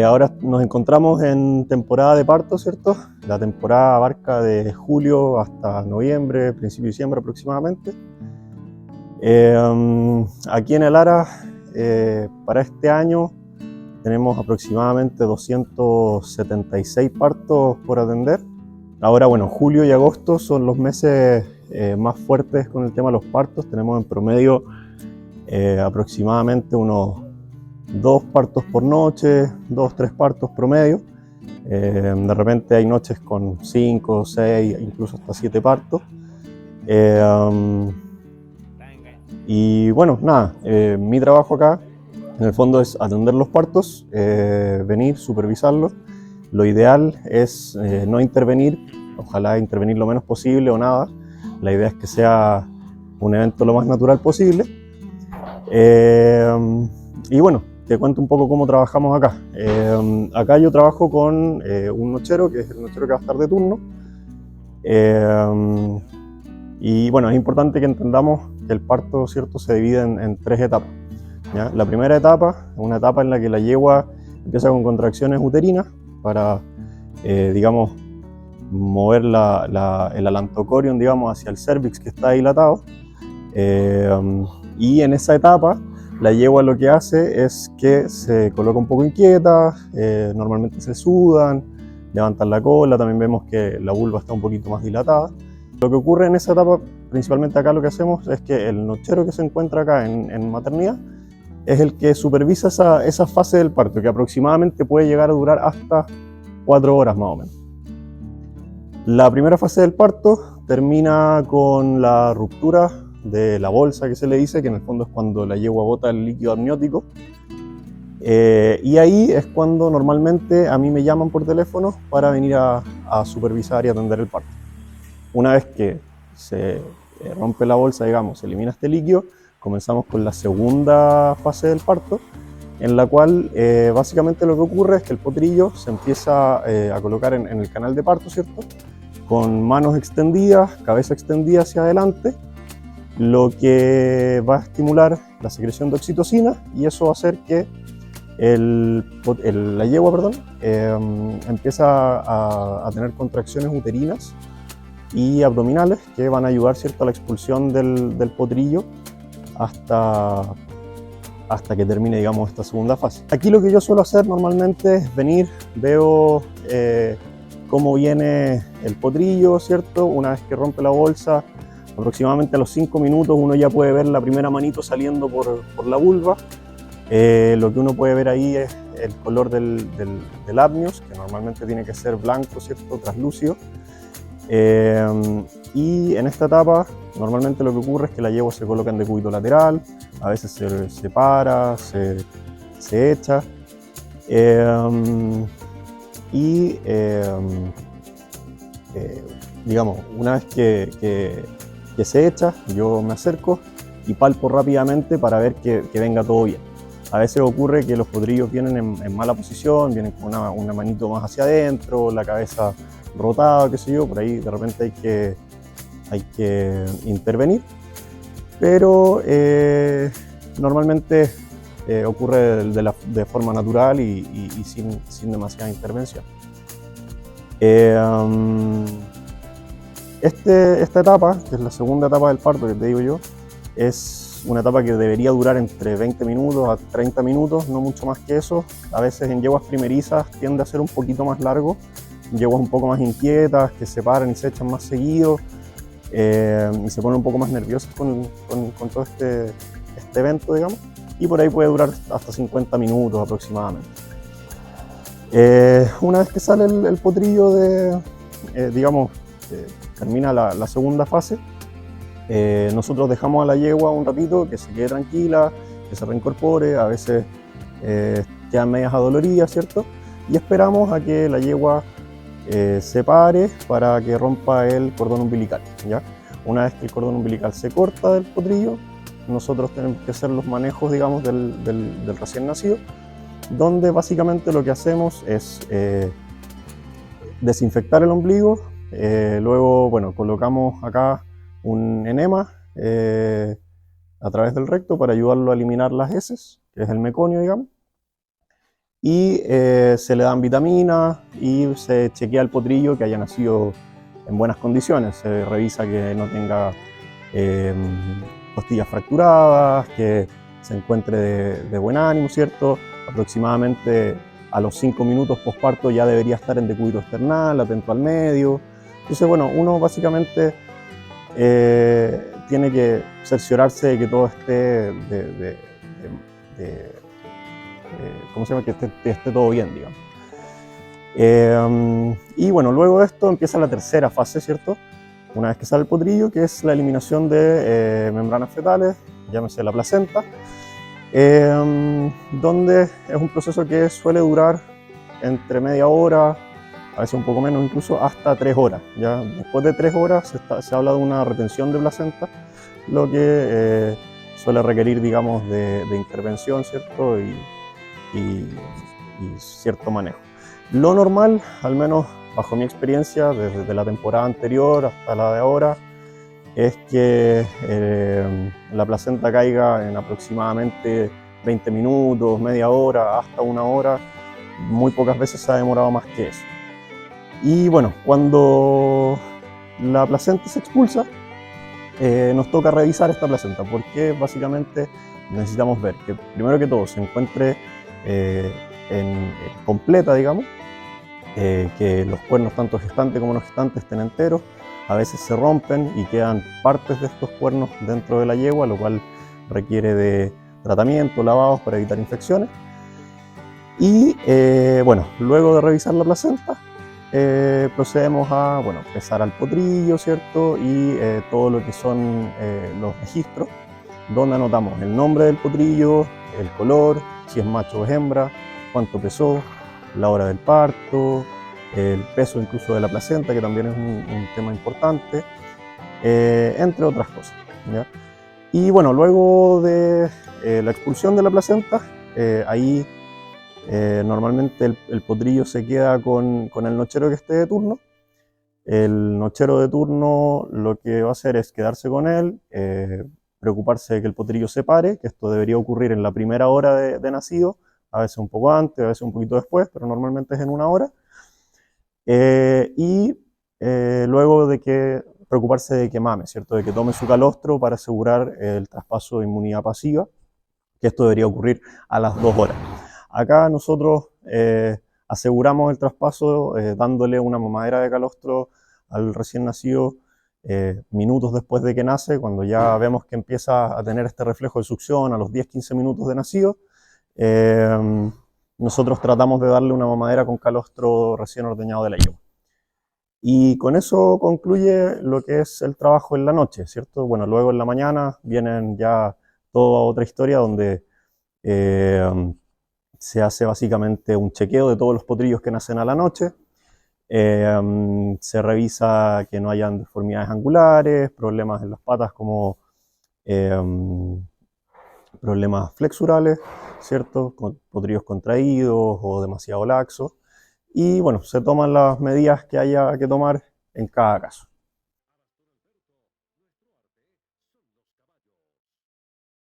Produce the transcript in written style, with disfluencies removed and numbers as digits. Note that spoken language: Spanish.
Ahora nos encontramos en temporada de parto, ¿cierto? La temporada abarca de julio hasta noviembre, principio de diciembre aproximadamente. Aquí en el ARA, para este año, tenemos aproximadamente 276 partos por atender. Ahora, bueno, julio y agosto son los meses más fuertes con el tema de los partos. Tenemos en promedio aproximadamente unos 2 partos por noche, 2, 3 partos promedio. De repente hay noches con 5, 6, incluso hasta 7 partos. Y bueno, nada, mi trabajo acá en el fondo es atender los partos, venir, supervisarlos. Lo ideal es no intervenir, ojalá intervenir lo menos posible o nada. La idea es que sea un evento lo más natural posible. Y bueno, te cuento un poco cómo trabajamos acá. Acá yo trabajo con un nochero, que es el nochero que va a estar de turno. Y bueno, es importante que entendamos que el parto, ¿cierto?, se divide en 3 etapas. ¿Ya? La primera etapa es una etapa en la que la yegua empieza con contracciones uterinas para, digamos, mover el alantocorium, digamos, hacia el cervix que está dilatado. Y en esa etapa la yegua lo que hace es que se coloca un poco inquieta, normalmente se sudan, levantan la cola, también vemos que la vulva está un poquito más dilatada. Lo que ocurre en esa etapa, principalmente acá lo que hacemos es que el nochero que se encuentra acá en maternidad es el que supervisa esa fase del parto, que aproximadamente puede llegar a durar hasta 4 horas más o menos. La primera fase del parto termina con la ruptura de la bolsa, que se le dice, que en el fondo es cuando la yegua bota el líquido amniótico. Y ahí es cuando normalmente a mí me llaman por teléfono para venir a supervisar y atender el parto. Una vez que se rompe la bolsa, digamos, se elimina este líquido, comenzamos con la segunda fase del parto, en la cual básicamente lo que ocurre es que el potrillo se empieza a colocar en el canal de parto, ¿cierto?, con manos extendidas, cabeza extendida hacia adelante, lo que va a estimular la secreción de oxitocina, y eso va a hacer que la yegua empieza a tener contracciones uterinas y abdominales que van a ayudar, ¿cierto?, a la expulsión del potrillo hasta que termine, digamos, esta segunda fase. Aquí lo que yo suelo hacer normalmente es venir, veo cómo viene el potrillo, ¿cierto? Una vez que rompe la bolsa, aproximadamente a los 5 minutos uno ya puede ver la primera manito saliendo por la vulva. Lo que uno puede ver ahí es el color del apnios, que normalmente tiene que ser blanco, ¿cierto?, traslúcido. Y en esta etapa normalmente lo que ocurre es que la yegua se coloca en decúbito lateral, a veces se para, se echa. Digamos, una vez que se echa, yo me acerco y palpo rápidamente para ver que venga todo bien. A veces ocurre que los potrillos vienen en mala posición, vienen con una manito más hacia adentro, la cabeza rotada, qué sé yo, por ahí de repente hay que intervenir, pero normalmente ocurre de forma natural y sin demasiada intervención. Esta etapa, que es la segunda etapa del parto que te digo yo, es una etapa que debería durar entre 20 minutos a 30 minutos, no mucho más que eso. A veces en yeguas primerizas tiende a ser un poquito más largo, yeguas un poco más inquietas, que se paran y se echan más seguido, y se ponen un poco más nerviosas con todo este evento, digamos, y por ahí puede durar hasta 50 minutos aproximadamente. Una vez que sale el potrillo digamos, termina la segunda fase, nosotros dejamos a la yegua un ratito que se quede tranquila, que se reincorpore, a veces quedan medias adoloridas, ¿cierto? Y esperamos a que la yegua se pare para que rompa el cordón umbilical, ¿ya? Una vez que el cordón umbilical se corta del potrillo, nosotros tenemos que hacer los manejos, digamos, del recién nacido, donde básicamente lo que hacemos es desinfectar el ombligo, luego, bueno, colocamos acá un enema a través del recto para ayudarlo a eliminar las heces, que es el meconio, digamos. y se le dan vitaminas y se chequea el potrillo que haya nacido en buenas condiciones. Se revisa que no tenga costillas fracturadas, que se encuentre de buen ánimo, ¿cierto? Aproximadamente a los 5 minutos posparto ya debería estar en decúbito esternal, atento al medio. Entonces, bueno, uno básicamente tiene que cerciorarse de que todo esté ¿cómo se llama? Que esté todo bien, digamos. Y bueno, luego de esto empieza la tercera fase, ¿cierto? Una vez que sale el potrillo, que es la eliminación de membranas fetales, llámese la placenta, donde es un proceso que suele durar entre media hora, a veces un poco menos, incluso hasta 3 horas. ¿Ya? Después de 3 horas se habla de una retención de placenta, lo que suele requerir, digamos, de intervención, ¿cierto? Y cierto manejo. Lo normal, al menos bajo mi experiencia, desde la temporada anterior hasta la de ahora, es que la placenta caiga en aproximadamente 20 minutos, media hora, hasta 1 hora. Muy pocas veces se ha demorado más que eso. Y bueno, cuando la placenta se expulsa, nos toca revisar esta placenta, porque básicamente necesitamos ver que primero que todo se encuentre completa, digamos, que los cuernos tanto gestante como no gestante estén enteros. A veces se rompen y quedan partes de estos cuernos dentro de la yegua, lo cual requiere de tratamiento, lavados para evitar infecciones. Y bueno, luego de revisar la placenta, procedemos a pesar al potrillo, ¿cierto? Y todo lo que son los registros, donde anotamos el nombre del potrillo, el color, si es macho o es hembra, cuánto pesó, la hora del parto, el peso incluso de la placenta, que también es un tema importante, entre otras cosas, ¿ya? Y bueno, luego de la expulsión de la placenta, ahí normalmente el potrillo se queda con el nochero que esté de turno. El nochero de turno lo que va a hacer es quedarse con él, preocuparse de que el potrillo se pare, que esto debería ocurrir en la primera hora de nacido, a veces un poco antes, a veces un poquito después, pero normalmente es en 1 hora. Y luego de que preocuparse de que mame, ¿cierto? De que tome su calostro para asegurar el traspaso de inmunidad pasiva, que esto debería ocurrir a las 2 horas. Acá nosotros aseguramos el traspaso dándole una mamadera de calostro al recién nacido minutos después de que nace, cuando ya vemos que empieza a tener este reflejo de succión a los 10-15 minutos de nacido. Nosotros tratamos de darle una mamadera con calostro recién ordeñado de la yegua. Y con eso concluye lo que es el trabajo en la noche, ¿cierto? Bueno, luego en la mañana vienen ya toda otra historia donde se hace básicamente un chequeo de todos los potrillos que nacen a la noche. Se revisa que no hayan deformidades angulares, problemas en las patas como problemas flexurales, ¿cierto? Con potrillos contraídos o demasiado laxos. Y bueno, se toman las medidas que haya que tomar en cada caso.